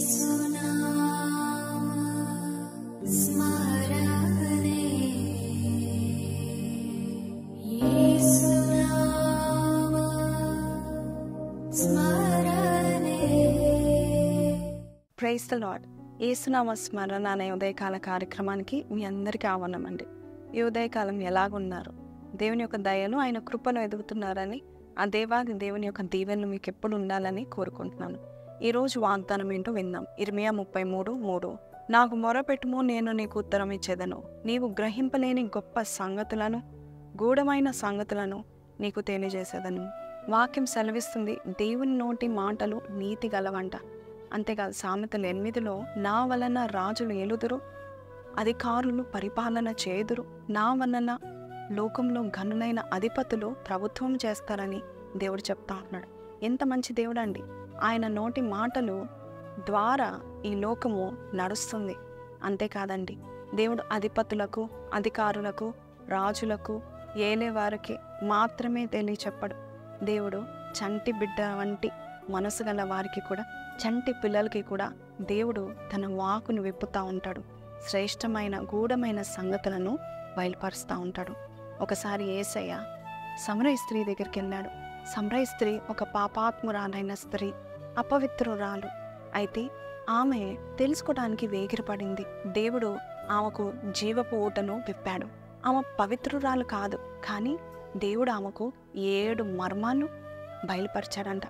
Praise the lord. యేసునామ స్మరణ అనే ఉదయకాల కార్యక్రమానికి మీ అందరికీ ఆహ్వానమండి. ఈ ఉదయకాలం ఎలాగున్నారు? దేవుని యొక్క దయను, ఆయన కృపను ఎదుగుతున్నారని, ఆ దేవాది దేవుని యొక్క దీవెనలు మీకు ఎప్పుడు ఉండాలని కోరుకుంటున్నాను. ఈరోజు వాగ్దానం ఏంటో విందాం. ఇర్మియా 33:3. నాకు మొరపెట్టుము, నేను నీకు ఉత్తరం ఇచ్చేదను. నీవు గ్రహింపలేని గొప్ప సంగతులను, గూఢమైన సంగతులను నీకు తెలియజేసేదను. వాక్యం సెలవిస్తుంది, దేవుని నోటి మాటలు నీతి గలవంట. అంతేకాదు, సామెతలు 8లో నా వలన రాజులు ఏలుదురు, అధికారులు పరిపాలన చేయుదురు, నా వలన లోకంలో ఘనులైన అధిపతులు ప్రభుత్వం చేస్తారని దేవుడు చెప్తా ఉన్నాడు. ఎంత మంచి దేవుడు అండి! ఆయన నోటి మాటలు ద్వారా ఈ లోకము నడుస్తుంది. అంతేకాదండి, దేవుడు అధిపతులకు, అధికారులకు, రాజులకు, ఏలేవారికి మాత్రమే తెలియచెప్పడు. దేవుడు చంటి బిడ్డ వంటి మనసు గల వారికి కూడా, చంటి పిల్లలకి కూడా దేవుడు తన వాకును విప్పుతూ ఉంటాడు. శ్రేష్టమైన గూఢమైన సంగతులను బయలుపరుస్తూ ఉంటాడు. ఒకసారి యేసయ్య సమరయ స్త్రీ దగ్గరికి వెళ్ళాడు. సమరయ స్త్రీ ఒక పాపాత్మురాలైన స్త్రీ, అపవిత్రురాలు. అయితే ఆమె తెలుసుకోవడానికి వేగిరపడింది. దేవుడు ఆమెకు జీవపు ఊటను విప్పాడు. ఆమె పవిత్రురాలు కాదు, కానీ దేవుడు ఆమెకు 7 మర్మాలు బయలుపరిచాడంట.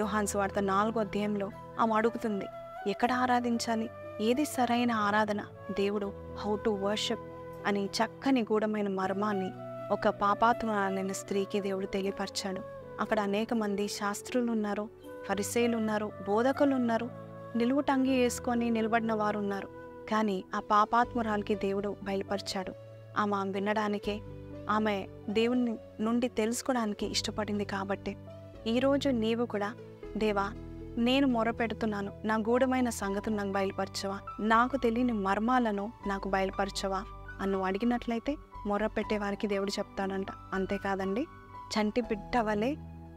యోహాను సువార్త 4వ అధ్యాయంలో ఆమె అడుగుతుంది, ఎక్కడ ఆరాధించాలి, ఏది సరైన ఆరాధన? దేవుడు హౌ టు వర్షిప్ అని చక్కని గూఢమైన మర్మాన్ని ఒక పాపాత్మురాలైన స్త్రీకి దేవుడు తెలియపరిచాడు. అక్కడ అనేక మంది శాస్త్రులు ఉన్నారు, ఫరిసేయులు ఉన్నారు, బోధకులు ఉన్నారు, నిలువుటంగి వేసుకొని నిలబడిన వారు ఉన్నారు. కానీ ఆ పాపాత్మురాలకి దేవుడు బయలుపరిచాడు. ఆమె వినడానికే, ఆమె దేవుని నుండి తెలుసుకోవడానికి ఇష్టపడింది. కాబట్టి ఈరోజు నీవు కూడా, దేవా నేను మొరపెడుతున్నాను, నా గూఢమైన సంగతులు నాకు బయలుపరచవా, నాకు తెలియని మర్మాలను నాకు బయలుపరచవా అని అడిగినట్లయితే మొరపెట్టే వారికి దేవుడు చెప్తాడంట. అంతేకాదండి, చంటి బిడ్డ వలె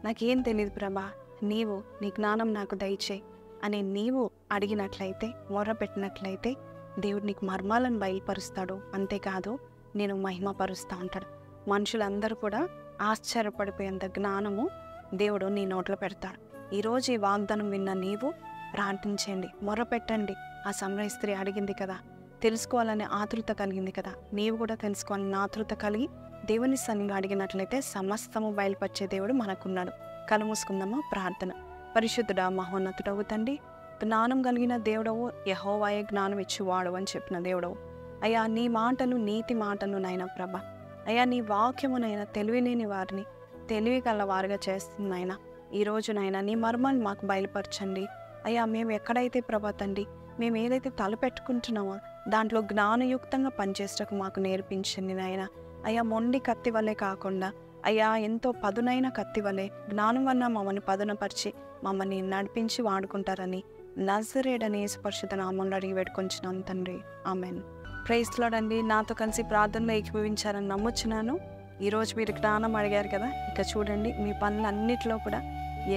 నాకేం తెలియదు ప్రభా, నీవు నీ జ్ఞానం నాకు దయచేయి అని నీవు అడిగినట్లయితే, మొరపెట్టినట్లయితే దేవుడు నీకు మర్మాలను బయలుపరుస్తాడు. అంతేకాదు, నేను మహిమపరుస్తూ ఉంటాడు. మనుషులందరూ కూడా ఆశ్చర్యపడిపోయేంత జ్ఞానము దేవుడు నీ నోట్లో పెడతాడు. ఈరోజు ఈ వాగ్దానం విన్న నీవు ప్రార్థించండి, మొరపెట్టండి. ఆ సమరయ స్త్రీ అడిగింది కదా, తెలుసుకోవాలనే ఆతృత కలిగింది కదా, నీవు కూడా తెలుసుకోవాలని ఆతృత కలిగి దేవుని సన్నిధిలో అడిగినట్లయితే సమస్తము బయలుపరిచే దేవుడు మనకున్నాడు. కళ్ళు మూసుకుందామా? ప్రార్థన. పరిశుద్ధుడా, మహోన్నతుడవు తండ్రి, జ్ఞానం కలిగిన దేవుడవు, యెహోవాయే జ్ఞానం ఇచ్చువాడు అని చెప్పిన దేవుడవు. అయ్యా, నీ మాటలు నీతి మాటలు నైనా ప్రభ, అయ్యా నీ వాక్యమునైనా తెలివి లేని వారిని తెలివి గల వారుగా చేస్తుందైనా ఈరోజునైనా నీ మర్మాన్ని మాకు బయలుపరచండి. అయ్యా, మేము ఎక్కడైతే ప్రభా తండ్రి, మేము ఏదైతే తలపెట్టుకుంటున్నామో దాంట్లో జ్ఞానయుక్తంగా పనిచేసటకు మాకు నేర్పించండి నాయన. అయ్యా, మొండి కత్తి వలె కాకుండా అయ్యా ఎంతో పదునైన కత్తి వలె జ్ఞానం వల్ల మమ్మల్ని పదునపరిచి మమ్మల్ని నడిపించి వాడుకుంటారని నజరేయుడైన యేసు పరిశుద్ధ నామములో అడిగి వేడుకొంచున్నాను తండ్రి, ఆమెన్. ప్రైజ్ ది లార్డ్ అండి. నాతో కలిసి ప్రార్థనలో ఏకీభవించారని నమ్ముచున్నాను. ఈరోజు మీరు జ్ఞానం అడిగారు కదా, ఇక చూడండి మీ పనులన్నిటిలో కూడా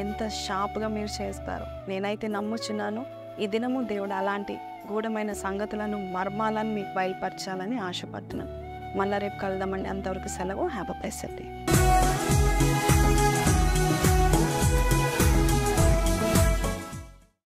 ఎంత షార్ప్గా మీరు చేస్తారు. నేనైతే నమ్ముచున్నాను, ఈ దినము దేవుడు అలాంటి గూఢమైన సంగతులను, మర్మాలను మీకు బయలుపరచాలని ఆశపడుతున్నాను. మళ్ళీ రేపు కలుద్దామండి. అంతవరకు సెలవు. Have a blessed day.